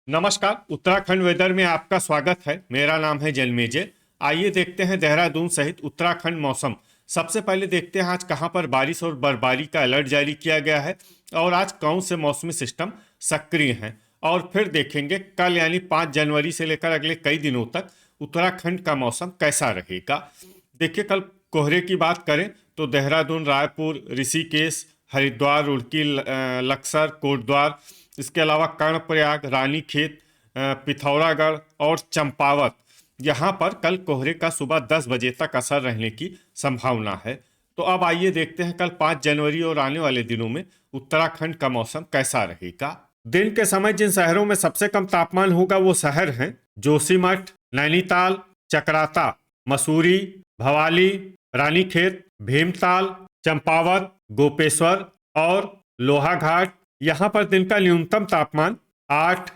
नमस्कार। उत्तराखंड वेदर में आपका स्वागत है। मेरा नाम है जन्मेजय। आइए देखते हैं देहरादून सहित उत्तराखंड मौसम। सबसे पहले देखते हैं आज कहां पर बारिश और बर्फबारी का अलर्ट जारी किया गया है और आज कौन से मौसमी सिस्टम सक्रिय हैं। और फिर देखेंगे कल यानी 5 जनवरी से लेकर अगले कई दिनों तक उत्तराखंड का मौसम कैसा रहेगा। देखिए, कल कोहरे की बात करें तो देहरादून, रायपुर, ऋषिकेश, हरिद्वार, रुड़की, लक्सर, कोटद्वार, इसके अलावा कर्णप्रयाग, रानीखेत, पिथौरागढ़ और चंपावत, यहाँ पर कल कोहरे का सुबह 10 बजे तक असर रहने की संभावना है। तो अब आइए देखते हैं कल 5 जनवरी और आने वाले दिनों में उत्तराखंड का मौसम कैसा रहेगा। दिन के समय जिन शहरों में सबसे कम तापमान होगा वो शहर हैं जोशीमठ, नैनीताल, चकराता, मसूरी, भवाली, रानीखेत, भीमताल, चंपावत, गोपेश्वर और लोहाघाट। यहाँ पर दिन का न्यूनतम तापमान 8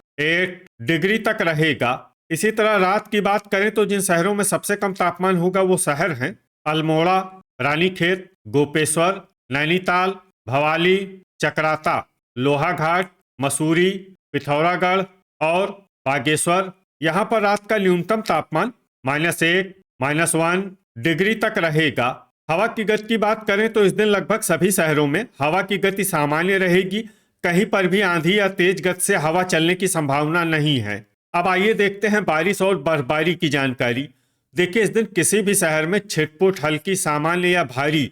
डिग्री तक रहेगा। इसी तरह रात की बात करें तो जिन शहरों में सबसे कम तापमान होगा वो शहर हैं अल्मोड़ा, रानीखेत, गोपेश्वर, नैनीताल, भवाली, चकराता, लोहाघाट, मसूरी, पिथौरागढ़ और बागेश्वर। यहाँ पर रात का न्यूनतम तापमान -1, -1 डिग्री तक रहेगा। हवा की गति की बात करें तो इस दिन लगभग सभी शहरों में हवा की गति सामान्य रहेगी। कहीं पर भी आंधी या तेज गति से हवा चलने की संभावना नहीं है। अब आइए देखते हैं बारिश और बर्फबारी की जानकारी। देखिए, इस दिन किसी भी शहर में छिटपुट, हल्की, सामान्य या भारी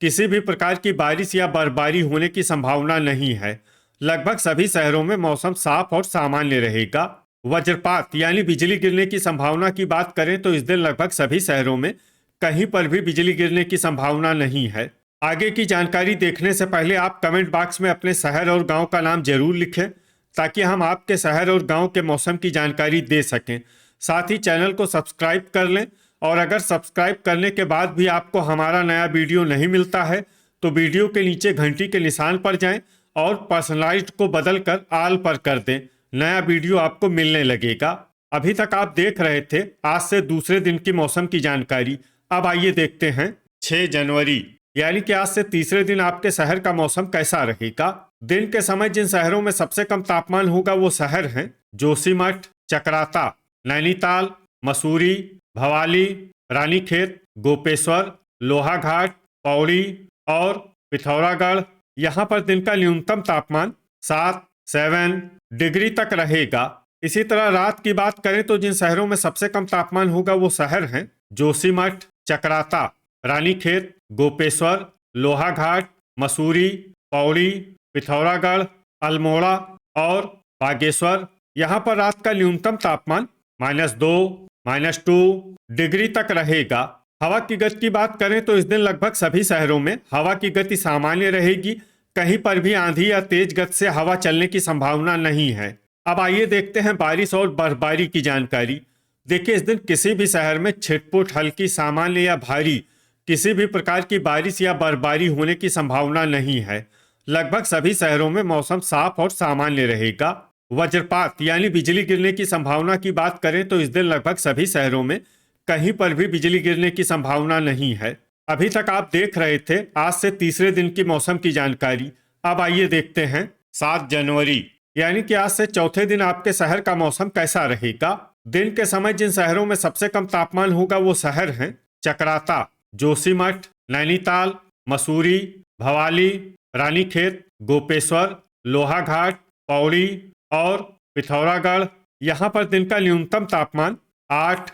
किसी भी प्रकार की बारिश या बर्फबारी होने की संभावना नहीं है। लगभग सभी शहरों में मौसम साफ और सामान्य रहेगा। वज्रपात यानी बिजली गिरने की संभावना की बात करें तो इस दिन लगभग सभी शहरों में कहीं पर भी बिजली गिरने की संभावना नहीं है। आगे की जानकारी देखने से पहले आप कमेंट बॉक्स में अपने शहर और गांव का नाम जरूर लिखें ताकि हम आपके शहर और गांव के मौसम की जानकारी दे सकें। साथ ही चैनल को सब्सक्राइब कर लें और अगर सब्सक्राइब करने के बाद भी आपको हमारा नया वीडियो नहीं मिलता है तो वीडियो के नीचे घंटी के निशान पर जाएं और पर्सनलाइज्ड को बदलकर ऑल पर कर दें। नया वीडियो आपको मिलने लगेगा। अभी तक आप देख रहे थे आज से दूसरे दिन की मौसम की जानकारी। अब आइए देखते हैं 6 जनवरी यानी कि आज से तीसरे दिन आपके शहर का मौसम कैसा रहेगा। दिन के समय जिन शहरों में सबसे कम तापमान होगा वो शहर हैं जोशीमठ, चकराता, नैनीताल, मसूरी, भवाली, रानीखेत, गोपेश्वर, लोहाघाट, पौड़ी और पिथौरागढ़। यहाँ पर दिन का न्यूनतम तापमान 7 डिग्री तक रहेगा। इसी तरह रात की बात करें तो जिन शहरों में सबसे कम तापमान होगा वो शहर हैं जोशीमठ, चकराता, रानीखेत, गोपेश्वर, लोहाघाट, मसूरी, पौड़ी, पिथौरागढ़, अल्मोड़ा और बागेश्वर। यहाँ पर रात का न्यूनतम तापमान -2, -2 डिग्री तक रहेगा। हवा की गति की बात करें तो इस दिन लगभग सभी शहरों में हवा की गति सामान्य रहेगी। कहीं पर भी आंधी या तेज गति से हवा चलने की संभावना नहीं है। अब आइए देखते हैं बारिश और बर्फबारी की जानकारी। देखिए, इस दिन किसी भी शहर में छिटपुट, हल्की, सामान्य या भारी किसी भी प्रकार की बारिश या बर्फबारी होने की संभावना नहीं है। लगभग सभी शहरों में मौसम साफ और सामान्य रहेगा। वज्रपात यानी बिजली गिरने की संभावना की बात करें तो इस दिन लगभग सभी शहरों में कहीं पर भी बिजली गिरने की संभावना नहीं है। अभी तक आप देख रहे थे आज से तीसरे दिन की मौसम की जानकारी। अब आइए देखते हैं 7 जनवरी यानी कि आज से चौथे दिन आपके शहर का मौसम कैसा रहेगा। दिन के समय जिन शहरों में सबसे कम तापमान होगा वो शहर हैं चकराता, जोशीमठ, नैनीताल, मसूरी, भवाली, रानीखेत, गोपेश्वर, लोहाघाट, पौड़ी और पिथौरागढ़। यहाँ पर दिन का न्यूनतम तापमान 8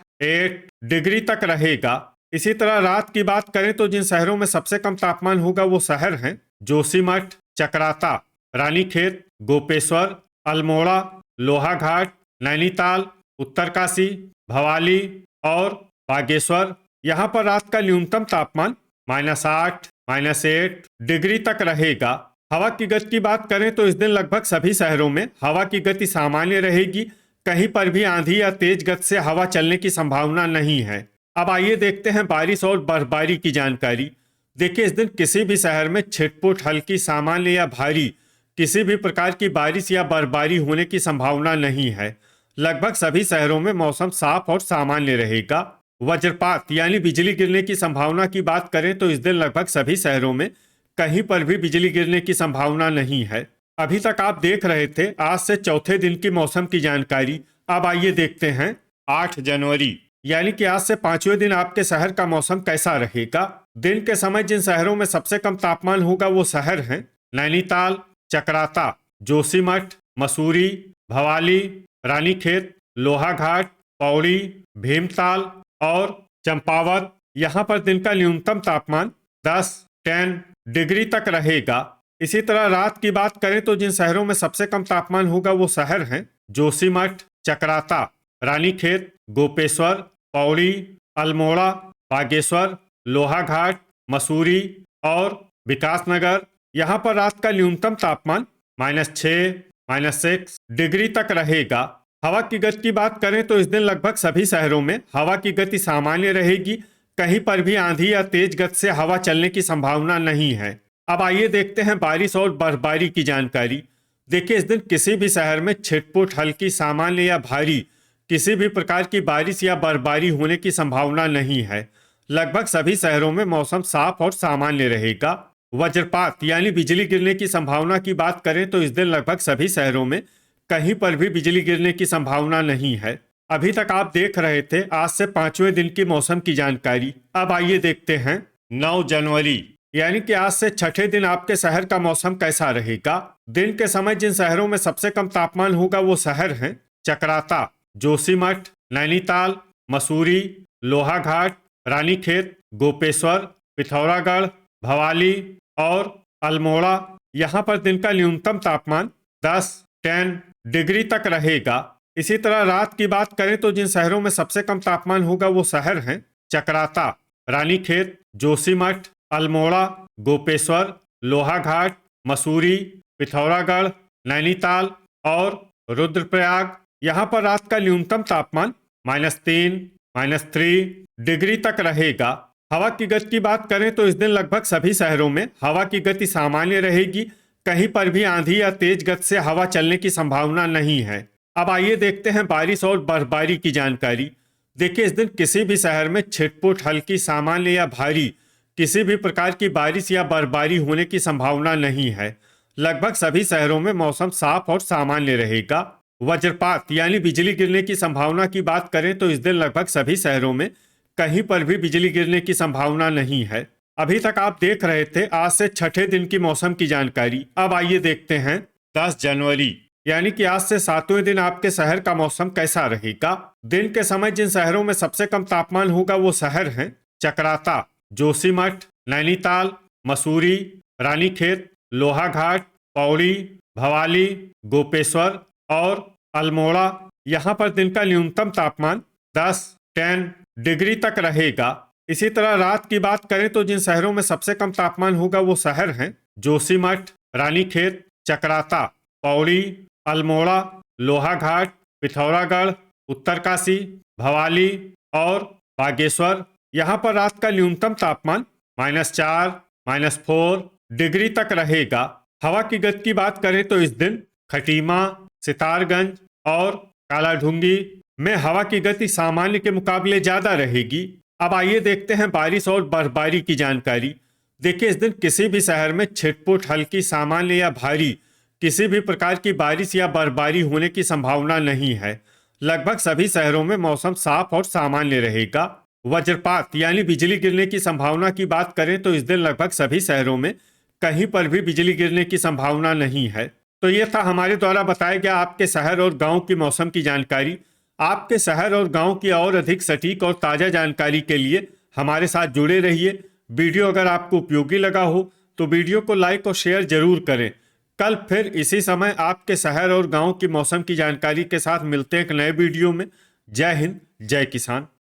डिग्री तक रहेगा। इसी तरह रात की बात करें तो जिन शहरों में सबसे कम तापमान होगा वो शहर हैं जोशीमठ, चकराता, रानीखेत, गोपेश्वर, अल्मोड़ा, लोहाघाट, नैनीताल, उत्तरकाशी, भवाली और बागेश्वर। यहाँ पर रात का न्यूनतम तापमान -8, -1 डिग्री तक रहेगा। हवा की गति की बात करें तो इस दिन लगभग सभी शहरों में हवा की गति सामान्य रहेगी। कहीं पर भी आंधी या तेज गति से हवा चलने की संभावना नहीं है। अब आइए देखते हैं बारिश और बर्फबारी की जानकारी। देखिए, इस दिन किसी भी शहर में छिटपुट, हल्की, सामान्य या भारी किसी भी प्रकार की बारिश या बर्फबारी होने की संभावना नहीं है। लगभग सभी शहरों में मौसम साफ और सामान्य रहेगा। वज्रपात यानी बिजली गिरने की संभावना की बात करें तो इस दिन लगभग सभी शहरों में कहीं पर भी बिजली गिरने की संभावना नहीं है। अभी तक आप देख रहे थे आज से चौथे दिन की मौसम की जानकारी। अब आइए देखते हैं 8 जनवरी यानी कि आज से पांचवें दिन आपके शहर का मौसम कैसा रहेगा। दिन के समय जिन शहरों में सबसे कम तापमान होगा वो शहर हैं नैनीताल, चकराता, जोशीमठ, मसूरी, भवाली, रानीखेत, लोहाघाट, पौड़ी, भीमताल और चंपावत। यहाँ पर दिन का न्यूनतम तापमान 10 डिग्री तक रहेगा। इसी तरह रात की बात करें तो जिन शहरों में सबसे कम तापमान होगा वो शहर हैं जोशीमठ, चकराता, रानीखेत, गोपेश्वर, पौड़ी, अल्मोड़ा, बागेश्वर, लोहाघाट, मसूरी और विकासनगर। यहाँ पर रात का न्यूनतम तापमान -6, -6 डिग्री तक रहेगा। हवा की गति की बात करें तो इस दिन लगभग सभी शहरों में हवा की गति सामान्य रहेगी। कहीं पर भी आंधी या तेज गति से हवा चलने की संभावना नहीं है। अब आइए देखते हैं बारिश और बर्फबारी की जानकारी। देखिए इस दिन किसी भी शहर में छिटपुट, हल्की, सामान्य या भारी किसी भी प्रकार की बारिश या बर्फबारी होने की संभावना नहीं है। लगभग सभी शहरों में मौसम साफ और सामान्य रहेगा। वज्रपात यानी बिजली गिरने की संभावना की बात करें तो इस दिन लगभग सभी शहरों में कहीं पर भी बिजली गिरने की संभावना नहीं है। अभी तक आप देख रहे थे आज से पांचवें दिन की मौसम की जानकारी। अब आइए देखते हैं 9 जनवरी यानी कि आज से छठे दिन आपके शहर का मौसम कैसा रहेगा। दिन के समय जिन शहरों में सबसे कम तापमान होगा वो शहर हैं चकराता, जोशीमठ, नैनीताल, मसूरी, लोहाघाट, रानीखेत, गोपेश्वर, पिथौरागढ़, भवाली और अल्मोड़ा। यहाँ पर दिन का न्यूनतम तापमान 10 डिग्री तक रहेगा। इसी तरह रात की बात करें तो जिन शहरों में सबसे कम तापमान होगा वो शहर हैं चकराता, रानीखेत, जोशीमठ, अल्मोड़ा, गोपेश्वर, लोहाघाट, मसूरी, पिथौरागढ़, नैनीताल और रुद्रप्रयाग। यहाँ पर रात का न्यूनतम तापमान -3, -3 डिग्री तक रहेगा। हवा की गति की बात करें तो इस दिन लगभग सभी शहरों में हवा की गति सामान्य रहेगी। कहीं पर भी आंधी या तेज गति से हवा चलने की संभावना नहीं है। अब आइए देखते हैं बारिश और बर्फबारी की जानकारी। देखिए इस दिन किसी भी शहर में छिटपुट, हल्की, सामान्य या भारी किसी भी प्रकार की बारिश या बर्फबारी होने की संभावना नहीं है। लगभग सभी शहरों में मौसम साफ और सामान्य रहेगा। वज्रपात यानी बिजली गिरने की संभावना की बात करें तो इस दिन लगभग सभी शहरों में कहीं पर भी बिजली गिरने की संभावना नहीं है। अभी तक आप देख रहे थे आज से छठे दिन की मौसम की जानकारी। अब आइए देखते हैं 10 जनवरी यानी कि आज से सातवें दिन आपके शहर का मौसम कैसा रहेगा। दिन के समय जिन शहरों में सबसे कम तापमान होगा वो शहर हैं चकराता, जोशीमठ, नैनीताल, मसूरी, रानीखेत, लोहाघाट, पौड़ी, भवाली, गोपेश्वर और अल्मोड़ा। यहाँ पर दिन का न्यूनतम तापमान 10 डिग्री तक रहेगा। इसी तरह रात की बात करें तो जिन शहरों में सबसे कम तापमान होगा वो शहर हैं जोशीमठ, रानीखेत, चकराता, पौड़ी, अल्मोड़ा, लोहाघाट, पिथौरागढ़, उत्तरकाशी, भवाली और बागेश्वर। यहाँ पर रात का न्यूनतम तापमान -4, -4 डिग्री तक रहेगा। हवा की गति की बात करें तो इस दिन खटीमा, सितारगंज और कालाढूंगी में हवा की गति सामान्य के मुकाबले ज्यादा रहेगी। अब आइए देखते हैं बारिश और बर्फबारी की जानकारी। देखिए इस दिन किसी भी शहर में छिटपुट, हल्की, सामान्य या भारी किसी भी प्रकार की बारिश या बर्फबारी होने की संभावना नहीं है। लगभग सभी शहरों में मौसम साफ और सामान्य रहेगा। वज्रपात यानी बिजली गिरने की संभावना की बात करें तो इस दिन लगभग सभी शहरों में कहीं पर भी बिजली गिरने की संभावना नहीं है। तो ये था हमारे द्वारा बताया गया आपके शहर और गांव की मौसम की जानकारी। आपके शहर और गांव की और अधिक सटीक और ताज़ा जानकारी के लिए हमारे साथ जुड़े रहिए। वीडियो अगर आपको उपयोगी लगा हो तो वीडियो को लाइक और शेयर जरूर करें। कल फिर इसी समय आपके शहर और गांव की मौसम की जानकारी के साथ मिलते हैं एक नए वीडियो में। जय हिंद, जय किसान।